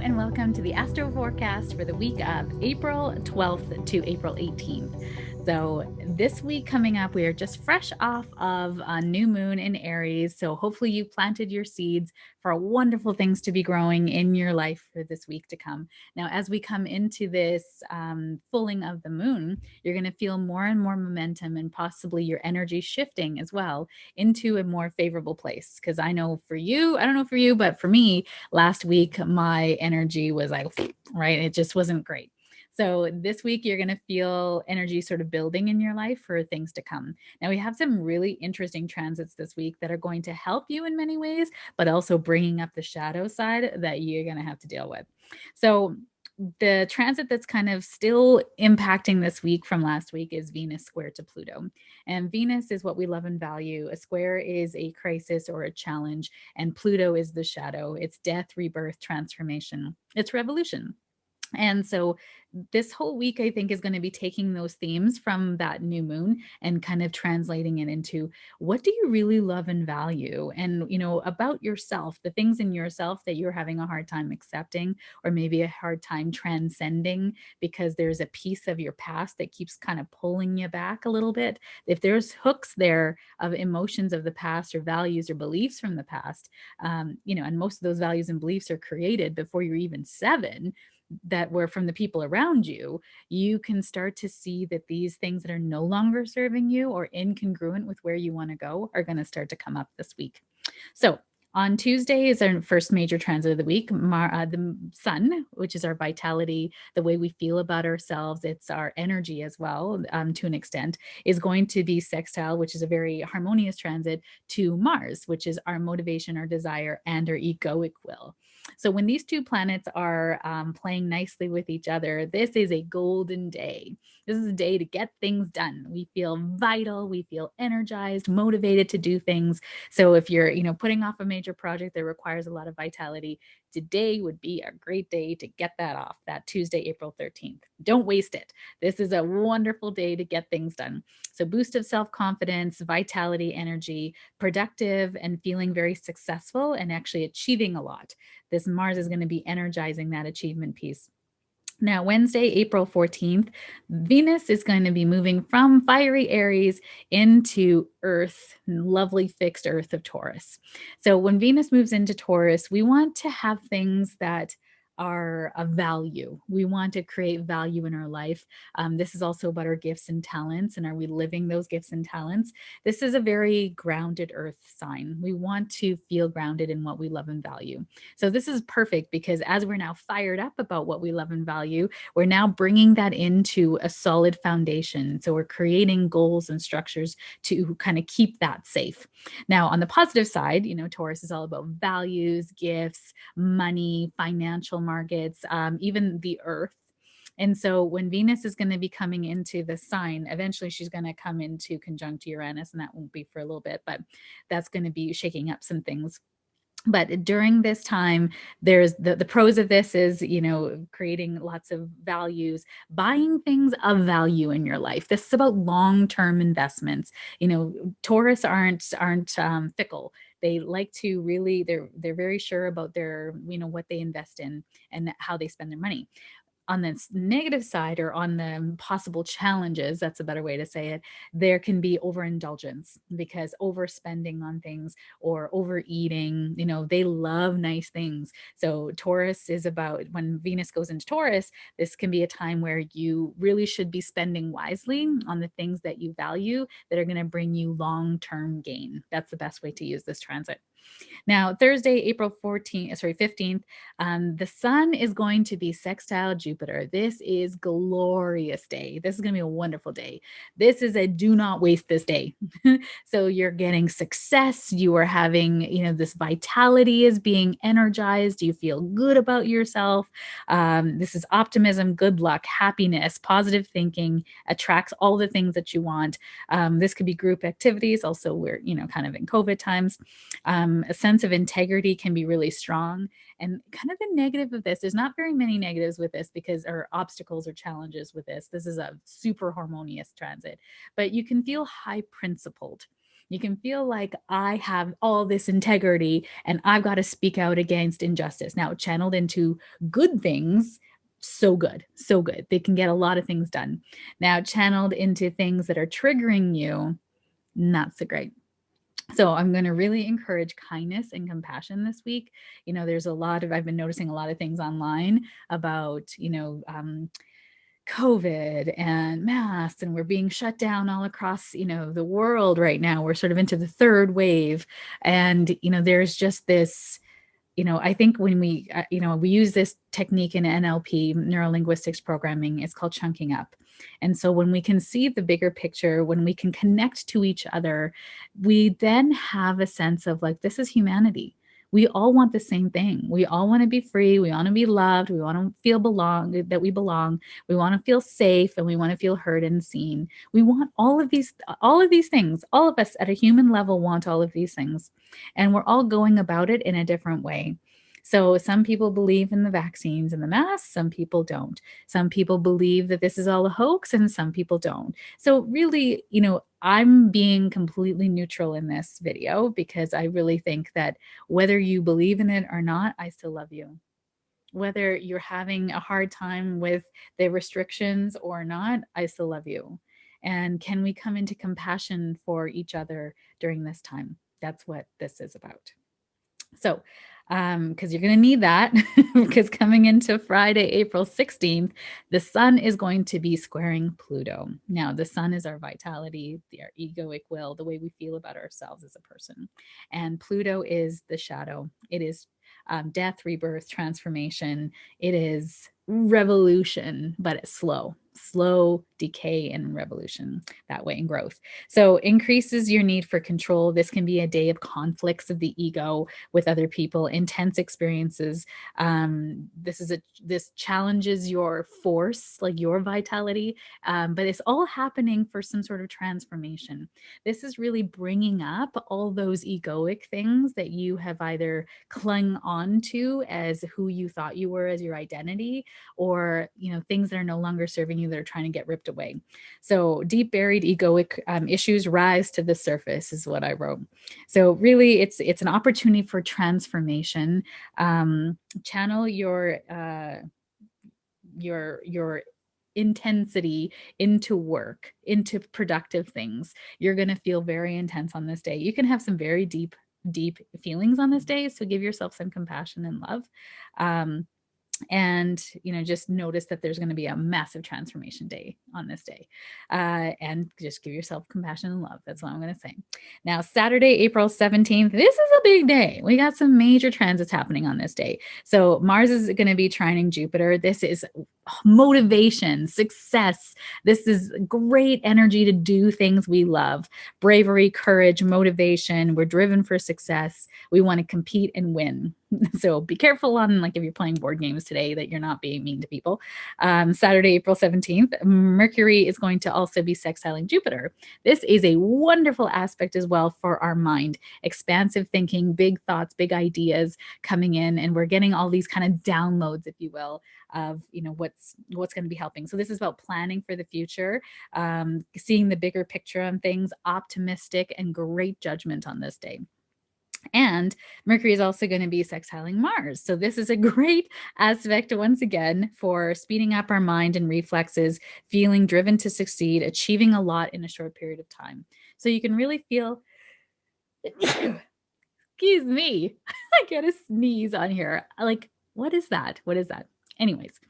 and welcome to the Astro Forecast for the week of April 12th to April 18th. So, this week coming up, we are just fresh off of a new moon in Aries. So, hopefully, you planted your seeds for wonderful things to be growing in your life for this week to come. Now, as we come into this fulling of the moon, you're going to feel more and more momentum and possibly your energy shifting as well into a more favorable place. Because I know for you, I don't know for you, but for me, last week my energy was like, right, it just wasn't great. So this week you're going to feel energy sort of building in your life for things to come. Now we have some really interesting transits this week that are going to help you in many ways, but also bringing up the shadow side that you're going to have to deal with. So the transit that's kind of still impacting this week from last week is Venus square to Pluto. And Venus is what we love and value. A square is a crisis or a challenge, and Pluto is the shadow. It's death, rebirth, transformation. It's revolution. And so this whole week, I think, is going to be taking those themes from that new moon and kind of translating it into what do you really love and value? And, about yourself, the things in yourself that you're having a hard time accepting, or maybe a hard time transcending because there's a piece of your past that keeps kind of pulling you back a little bit. If there's hooks there of emotions of the past or values or beliefs from the past, and most of those values and beliefs are created before you're even 7, that were from the people around you, you can start to see that these things that are no longer serving you or incongruent with where you want to go are going to start to come up this week. So, on Tuesday is our first major transit of the week. The sun, which is our vitality, the way we feel about ourselves, it's our energy as well, to an extent, is going to be sextile, which is a very harmonious transit, to Mars, which is our motivation, our desire, and our egoic will. So when these two planets are playing nicely with each other, this is a golden day. This is a day to get things done. We feel vital, we feel energized, motivated to do things. So if you're, putting off a major project that requires a lot of vitality, today would be a great day to get that off, that Tuesday, April 13th. Don't waste it. This is a wonderful day to get things done. So boost of self-confidence, vitality, energy, productive, and feeling very successful and actually achieving a lot. This Mars is going to be energizing that achievement piece. Now, Wednesday, April 14th, Venus is going to be moving from fiery Aries into Earth, lovely fixed Earth of Taurus. So, when Venus moves into Taurus, we want to have things that are of value. We want to create value in our life. This is also about our gifts and talents. And are we living those gifts and talents? This is a very grounded Earth sign. We want to feel grounded in what we love and value. So this is perfect because as we're now fired up about what we love and value, we're now bringing that into a solid foundation. So we're creating goals and structures to kind of keep that safe. Now, on the positive side, Taurus is all about values, gifts, money, financial markets, even the earth. And so when Venus is going to be coming into the sign, eventually she's going to come into conjunct Uranus, and that won't be for a little bit, but that's going to be shaking up some things. But during this time, there's the pros of this is, creating lots of values, buying things of value in your life. This is about long-term investments. Taurus aren't fickle. They like to really, they're very sure about their, what they invest in and how they spend their money. On the negative side, or on the possible challenges, that's a better way to say it, there can be overindulgence because overspending on things or overeating, they love nice things. So Taurus is about, when Venus goes into Taurus, this can be a time where you really should be spending wisely on the things that you value that are going to bring you long-term gain. That's the best way to use this transit. Now, Thursday, April 15th, the sun is going to be sextile Jupiter. This is glorious day. This is going to be a wonderful day. This is a do not waste this day. So you're getting success. You are having, this vitality is being energized. You feel good about yourself. This is optimism, good luck, happiness, positive thinking, attracts all the things that you want. This could be group activities. Also, we're, kind of in COVID times. A sense of integrity can be really strong. And kind of the negative of this, there's not very many negatives with this because, or obstacles or challenges with this. This is a super harmonious transit, but you can feel high principled. You can feel like I have all this integrity and I've got to speak out against injustice. Now, channeled into good things, so good, so good. They can get a lot of things done. Now, channeled into things that are triggering you, not so great. So I'm going to really encourage kindness and compassion this week. There's a lot of, I've been noticing a lot of things online about, COVID and masks, and we're being shut down all across, the world right now. We're sort of into the third wave. And, there's just this, I think when we use this technique in NLP, neuro linguistics programming, it's called chunking up. And so when we can see the bigger picture, when we can connect to each other, we then have a sense of like, this is humanity. We all want the same thing. We all want to be free. We want to be loved. We want to feel that we belong. We want to feel safe, and we want to feel heard and seen. We want all of these things. All of us at a human level want all of these things. And we're all going about it in a different way. So some people believe in the vaccines and the masks, some people don't. Some people believe that this is all a hoax, and some people don't. So really, I'm being completely neutral in this video because I really think that whether you believe in it or not, I still love you. Whether you're having a hard time with the restrictions or not, I still love you. And can we come into compassion for each other during this time? That's what this is about. So, because you're going to need that, because coming into Friday, April 16th, the sun is going to be squaring Pluto. Now, the sun is our vitality, our egoic will, the way we feel about ourselves as a person. And Pluto is the shadow. It is death, rebirth, transformation. It is revolution, but it's slow decay and revolution that way, and growth. So increases your need for control. This can be a day of conflicts of the ego with other people, intense experiences. This challenges your force, like your vitality, but it's all happening for some sort of transformation. This is really bringing up all those egoic things that you have either clung on to as who you thought you were as your identity, or things that are no longer serving you that are trying to get ripped away. So deep buried egoic issues rise to the surface is what I wrote. So really, it's an opportunity for transformation. Channel your intensity into work, into productive things. You're going to feel very intense on this day. You can have some very deep feelings on this day, so give yourself some compassion and love. And just notice that there's going to be a massive transformation day on this day, and just give yourself compassion and love. That's what I'm going to say. Now, Saturday, April 17th, this is a big day. We got some major transits happening on this day. So Mars is going to be trining Jupiter. This is motivation, success. This is great energy to do things we love. Bravery, courage, motivation. We're driven for success. We want to compete and win. So be careful on, like, if you're playing board games today, that you're not being mean to people. Saturday, April 17th, Mercury is going to also be sextiling Jupiter. This is a wonderful aspect as well for our mind. Expansive thinking, big thoughts, big ideas coming in, and we're getting all these kind of downloads, if you will, of what's going to be helping. So this is about planning for the future, seeing the bigger picture on things, optimistic and great judgment on this day. And Mercury is also going to be sextiling Mars. So this is a great aspect, once again, for speeding up our mind and reflexes, feeling driven to succeed, achieving a lot in a short period of time. So you can really feel, excuse me, I get a sneeze on here. Like, what is that? What is that? Anyways,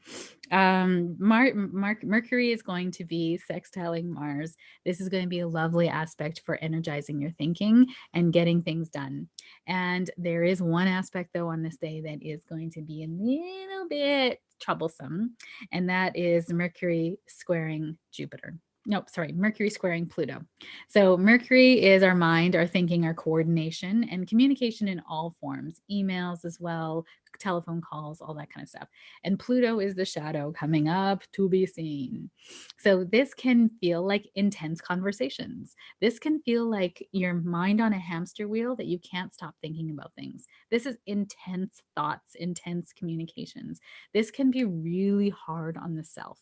Mercury is going to be sextiling Mars. This is going to be a lovely aspect for energizing your thinking and getting things done. And there is one aspect, though, on this day that is going to be a little bit troublesome, and that is Mercury squaring Jupiter. Nope, sorry, Mercury squaring Pluto. So Mercury is our mind, our thinking, our coordination, and communication in all forms, emails as well, telephone calls, all that kind of stuff. And Pluto is the shadow coming up to be seen. So this can feel like intense conversations. This can feel like your mind on a hamster wheel that you can't stop thinking about things. This is intense thoughts, intense communications. This can be really hard on the self.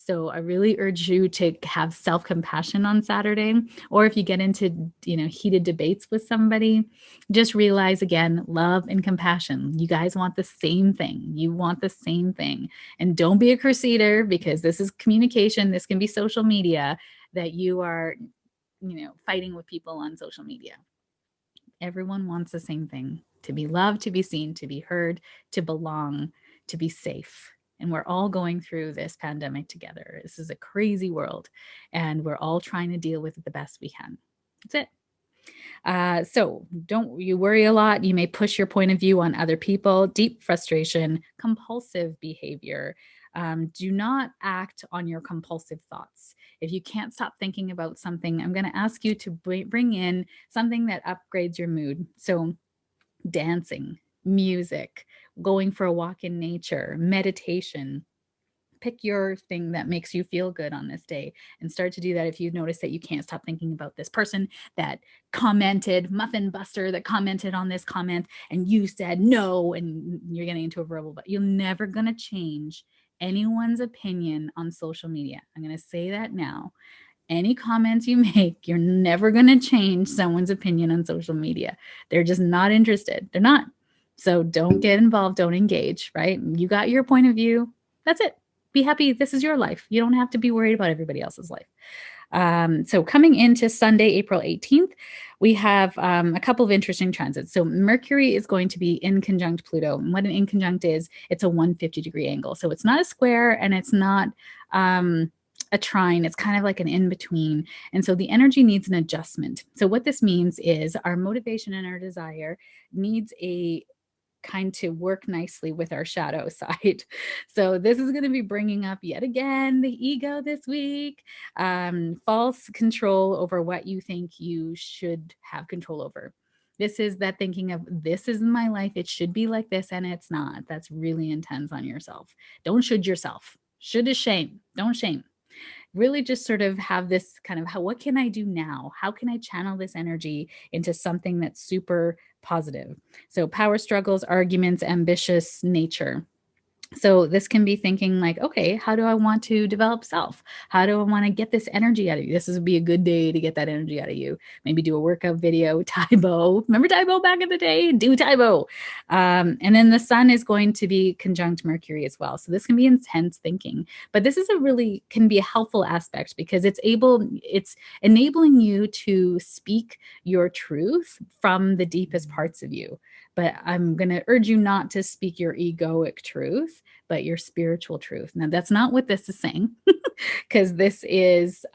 So I really urge you to have self-compassion on Saturday, or if you get into, heated debates with somebody, just realize again, love and compassion. You guys want the same thing. You want the same thing. And don't be a crusader, because this is communication. This can be social media, that you are, fighting with people on social media. Everyone wants the same thing: to be loved, to be seen, to be heard, to belong, to be safe. And we're all going through this pandemic together. This is a crazy world, and we're all trying to deal with it the best we can. That's it. So don't you worry a lot. You may push your point of view on other people, deep frustration, compulsive behavior. Do not act on your compulsive thoughts. If you can't stop thinking about something, I'm going to ask you to bring in something that upgrades your mood. So, dancing, music, going for a walk in nature, meditation. Pick your thing that makes you feel good on this day and start to do that. If you notice that you can't stop thinking about this person that commented, muffin buster, that commented on this comment, and you said no, and you're getting into a verbal, but you're never going to change anyone's opinion on social media. I'm going to say that now. Any comments you make, you're never going to change someone's opinion on social media. They're just not interested. They're not. So don't get involved. Don't engage, right? You got your point of view. That's it. Be happy. This is your life. You don't have to be worried about everybody else's life. So coming into Sunday, April 18th, we have a couple of interesting transits. So Mercury is going to be in conjunct Pluto. And what an inconjunct is, it's a 150-degree angle. So it's not a square and it's not a trine. It's kind of like an in-between. And so the energy needs an adjustment. So what this means is our motivation and our desire needs a kind to work nicely with our shadow side. So this is going to be bringing up yet again the ego this week, false control over what you think you should have control over. This is that thinking of, this is my life, it should be like this, and it's not. That's really intense on yourself. Don't should yourself. Should is shame. Don't shame. Really just sort of have this kind of, what can I do now? How can I channel this energy into something that's super positive? So power struggles, arguments, ambitious nature. So this can be thinking like, okay, how do I want to develop self? How do I want to get this energy out of you? This would be a good day to get that energy out of you. Maybe do a workout video, Taibo. Remember Taibo back in the day? Do Taibo. And then the sun is going to be conjunct Mercury as well. So this can be intense thinking, but this is can be a helpful aspect, because it's enabling you to speak your truth from the deepest parts of you. But I'm going to urge you not to speak your egoic truth, but your spiritual truth. Now, that's not what this is saying, because this is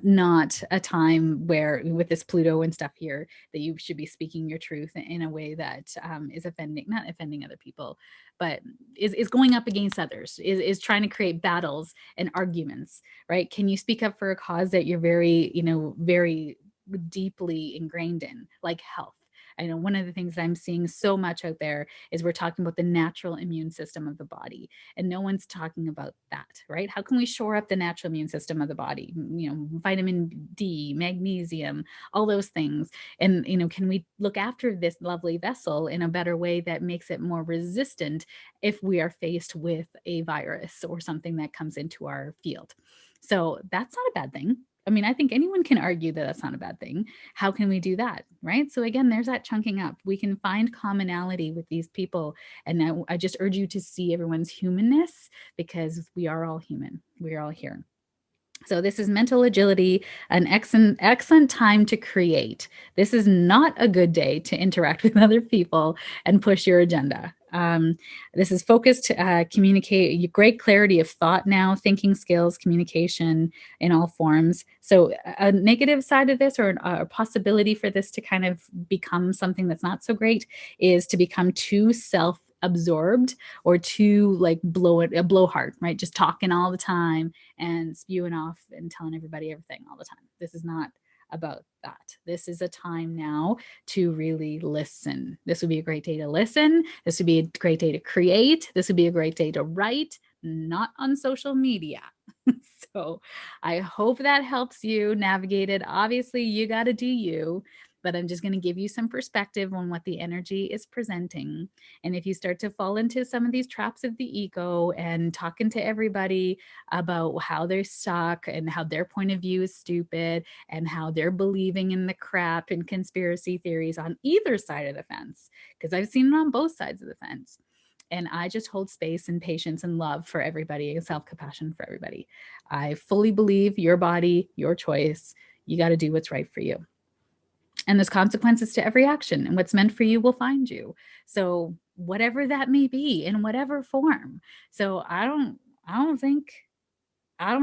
not a time where, with this Pluto and stuff here, that you should be speaking your truth in a way that is not offending other people, but is going up against others, is trying to create battles and arguments, right? Can you speak up for a cause that you're very deeply ingrained in, like health? I know one of the things that I'm seeing so much out there is we're talking about the natural immune system of the body, and no one's talking about that, right? How can we shore up the natural immune system of the body? Vitamin D, magnesium, all those things. And, can we look after this lovely vessel in a better way that makes it more resistant if we are faced with a virus or something that comes into our field? So that's not a bad thing. I mean, I think anyone can argue that that's not a bad thing. How can we do that? Right. So again, there's that chunking up. We can find commonality with these people. And I just urge you to see everyone's humanness, because we are all human. We're all here. So this is mental agility, an excellent time to create. This is not a good day to interact with other people and push your agenda. This is focused, communicate, great clarity of thought now, thinking skills, communication in all forms. So a negative side of this, or a possibility for this to kind of become something that's not so great, is to become too self-absorbed, or too like blowhard, right? Just talking all the time and spewing off and telling everybody everything all the time. This is not about that. This is a time now to really listen. This would be a great day to listen. This would be a great day to create. This would be a great day to write, not on social media. So I hope that helps you navigate it. Obviously, you got to do you. but I'm just going to give you some perspective on what the energy is presenting. And if you start to fall into some of these traps of the ego and talking to everybody about how they're stuck and how their point of view is stupid and how they're believing in the crap and conspiracy theories on either side of the fence, because I've seen it on both sides of the fence. And I just hold space and patience and love for everybody and self-compassion for everybody. I fully believe your body, your choice. You got to do what's right for you. And there's consequences to every action, and what's meant for you will find you. So whatever that may be, in whatever form. So I don't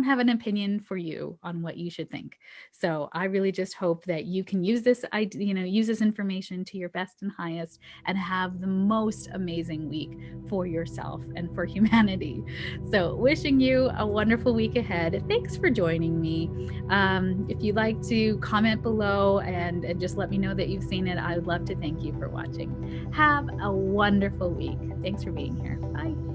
have an opinion for you on what you should think. So I really just hope that you can use this, use this information to your best and highest, and have the most amazing week for yourself and for humanity. So wishing you a wonderful week ahead. Thanks for joining me. If you'd like to comment below and just let me know that you've seen it, I would love to thank you for watching. Have a wonderful week. Thanks for being here. Bye.